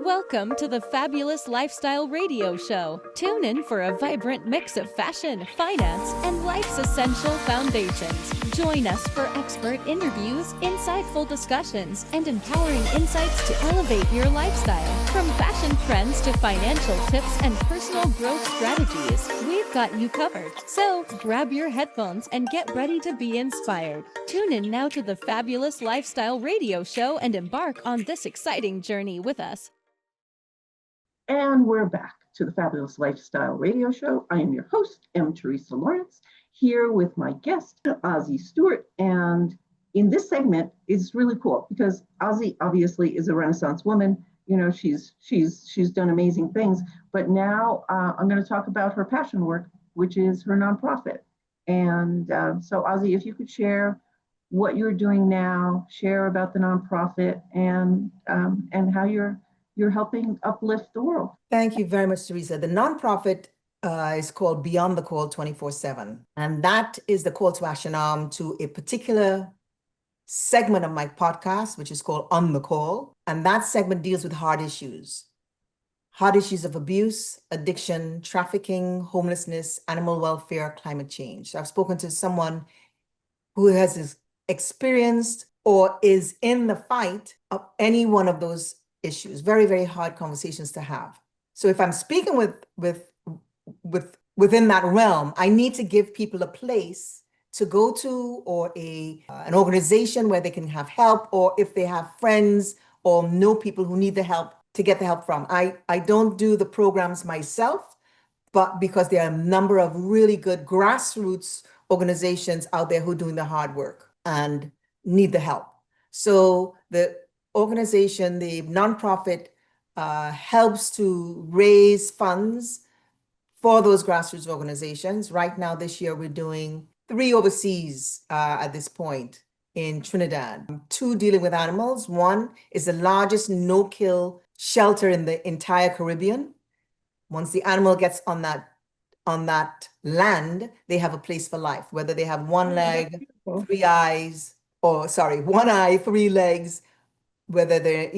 Welcome to the Fabulous Lifestyle Radio Show. Tune in for a vibrant mix of fashion, finance, and life's essential foundations. Join us for expert interviews, insightful discussions, and empowering insights to elevate your lifestyle. From fashion trends to financial tips and personal growth strategies, we've got you covered. So grab your headphones and get ready to be inspired. Tune in now to the Fabulous Lifestyle Radio Show and embark on this exciting journey with us. And we're back to the Fabulous Lifestyle Radio Show. I am your host, Teresa Lawrence, here with my guest, Ozzie Stewart. And in this segment, it's really cool because Ozzie obviously is a Renaissance woman. You know, she's done amazing things. But now I'm going to talk about her passion work, which is her nonprofit. And so, Ozzie, if you could share what you're doing now, share about the nonprofit, and how you're helping uplift the world. Thank you very much, Teresa. The nonprofit is called Beyond the Call 24/7. And that is the call to action arm to a particular segment of my podcast, which is called On the Call. And that segment deals with hard issues of abuse, addiction, trafficking, homelessness, animal welfare, climate change. So I've spoken to someone who has experienced or is in the fight of any one of those issues. Very, very hard conversations to have. So if I'm speaking within that realm, I need to give people a place to go to, or an organization where they can have help, or if they have friends or know people who need the help, to get the help from. I don't do the programs myself, but because there are a number of really good grassroots organizations out there who are doing the hard work and need the help. So the organization, the nonprofit, helps to raise funds for those grassroots organizations. Right now, this year, we're doing 3 overseas at this point in Trinidad. 2 dealing with animals. 1 is the largest no-kill shelter in the entire Caribbean. Once the animal gets on that land, they have a place for life, whether they have 1 leg, 3 eyes, 1 eye, 3 legs, whether they're,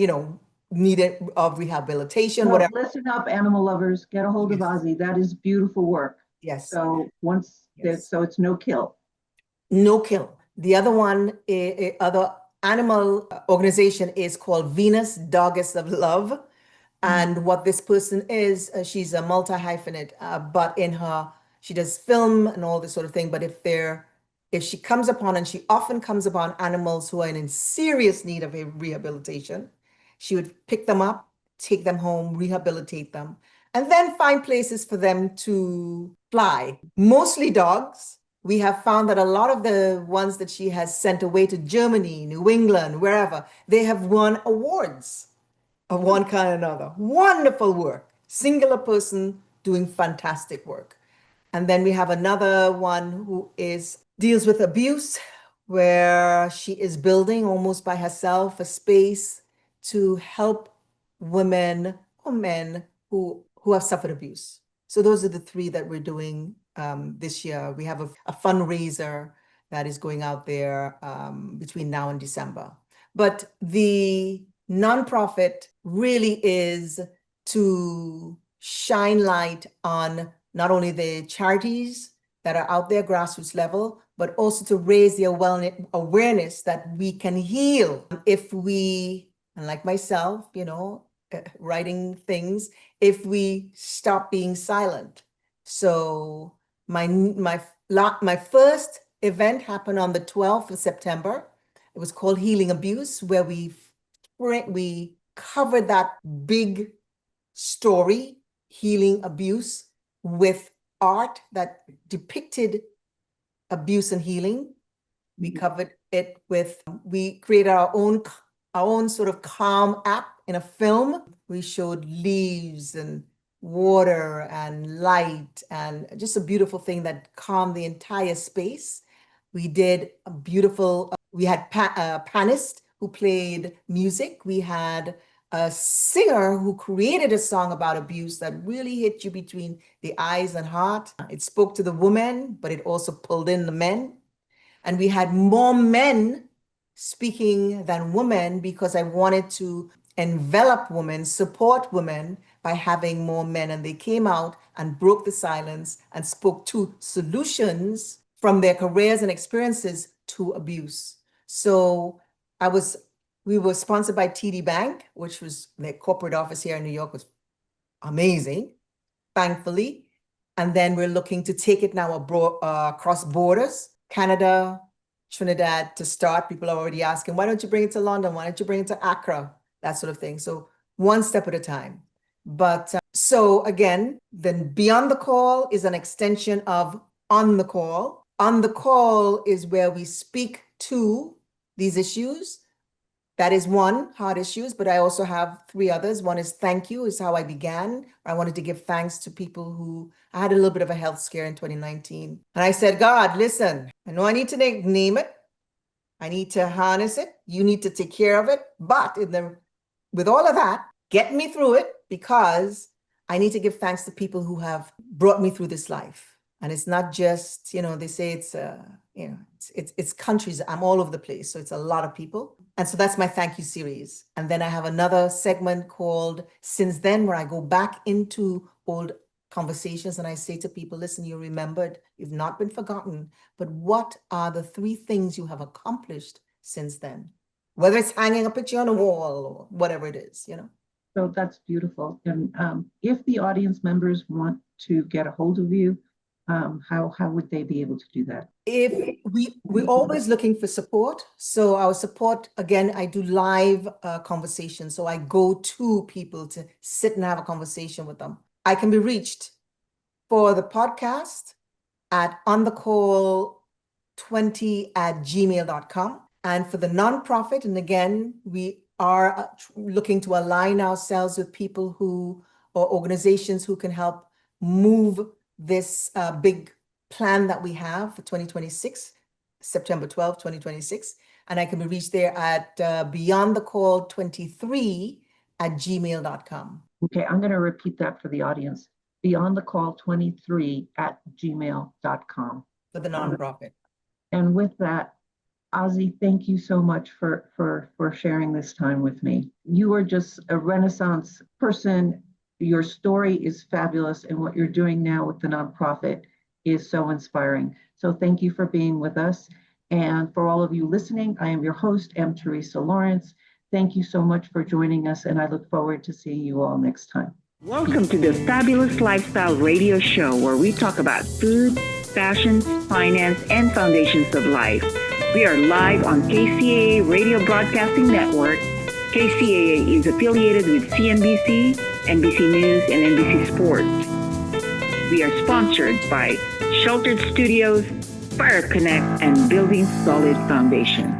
needed of rehabilitation, whatever. Listen up, animal lovers, get a hold of Ozzie. That is beautiful work. Yes. So so it's no kill. No kill. The other one, other animal organization is called Venus Doggess of Love. And what this person is, she's a multi-hyphenate, but she does film and all this sort of thing. But if she comes upon, and she often comes upon animals who are in serious need of a rehabilitation, she would pick them up, take them home, rehabilitate them, and then find places for them to fly. Mostly dogs. We have found that a lot of the ones that she has sent away to Germany, New England, wherever, they have won awards of one kind or another. Wonderful work. Singular person doing fantastic work. And then we have another one who deals with abuse, where she is building almost by herself a space to help women or men who have suffered abuse. So those are the 3 that we're doing this year. We have a fundraiser that is going out there between now and December. But the nonprofit really is to shine light on not only the charities that are out there, grassroots level, but also to raise the awareness that we can heal if we, and like myself, writing things, if we stop being silent. So my first event happened on the 12th of September. It was called Healing Abuse, where we covered that big story, healing abuse, with art that depicted abuse and healing. We covered it we created our own sort of calm app in a film. We showed leaves and water and light, and just a beautiful thing that calmed the entire space. We did we had a pianist who played music. We had a singer who created a song about abuse that really hit you between the eyes and heart. It spoke to the women, but it also pulled in the men. And we had more men speaking than women, because I wanted to envelop women, support women by having more men. And they came out and broke the silence and spoke to solutions from their careers and experiences to abuse. So we were sponsored by TD Bank, which was their corporate office here in New York, was amazing, thankfully. And then we're looking to take it now abroad, across borders, Canada, Trinidad to start. People are already asking, why don't you bring it to London? Why don't you bring it to Accra? That sort of thing. So one step at a time. But so again, then Beyond the Call is an extension of On the Call. On the Call is where we speak to these issues. That is one, hard issues, but I also have three others. One is thank you, is how I began. I wanted to give thanks to people who, I had a little bit of a health scare in 2019. And I said, God, listen, I know I need to name it. I need to harness it. You need to take care of it. But with all of that, get me through it, because I need to give thanks to people who have brought me through this life. And it's not just, they say it's countries. I'm all over the place. So it's a lot of people. And so that's my thank you series. And then I have another segment called Since Then, where I go back into old conversations and I say to people, listen, you remembered, you've not been forgotten, but what are the 3 things you have accomplished since then? Whether it's hanging a picture on a wall or whatever it is, So that's beautiful. And if the audience members want to get a hold of you, how would they be able to do that? If we're always looking for support. So our support, again, I do live conversations. So I go to people to sit and have a conversation with them. I can be reached for the podcast at onthecall20@gmail.com. And for the nonprofit, and again, we are looking to align ourselves with people or organizations who can help move this big plan that we have for 2026, September 12th, 2026. And I can be reached there at beyondthecall23@gmail.com. Okay, I'm going to repeat that for the audience. Beyondthecall23@gmail.com. For the nonprofit. And with that, Ozzie, thank you so much for sharing this time with me. You are just a Renaissance person. Your story is fabulous, and what you're doing now with the nonprofit is so inspiring. So thank you for being with us. And for all of you listening, I am your host, Teresa Lawrence. Thank you so much for joining us, and I look forward to seeing you all next time. Welcome to the Fabulous Lifestyle Radio Show, where we talk about food, fashion, finance, and foundations of life. We are live on KCAA Radio Broadcasting Network. KCAA is affiliated with CNBC, NBC News, and NBC Sports. We are sponsored by Sheltered Studios, Fire Connect, and Building Solid Foundation.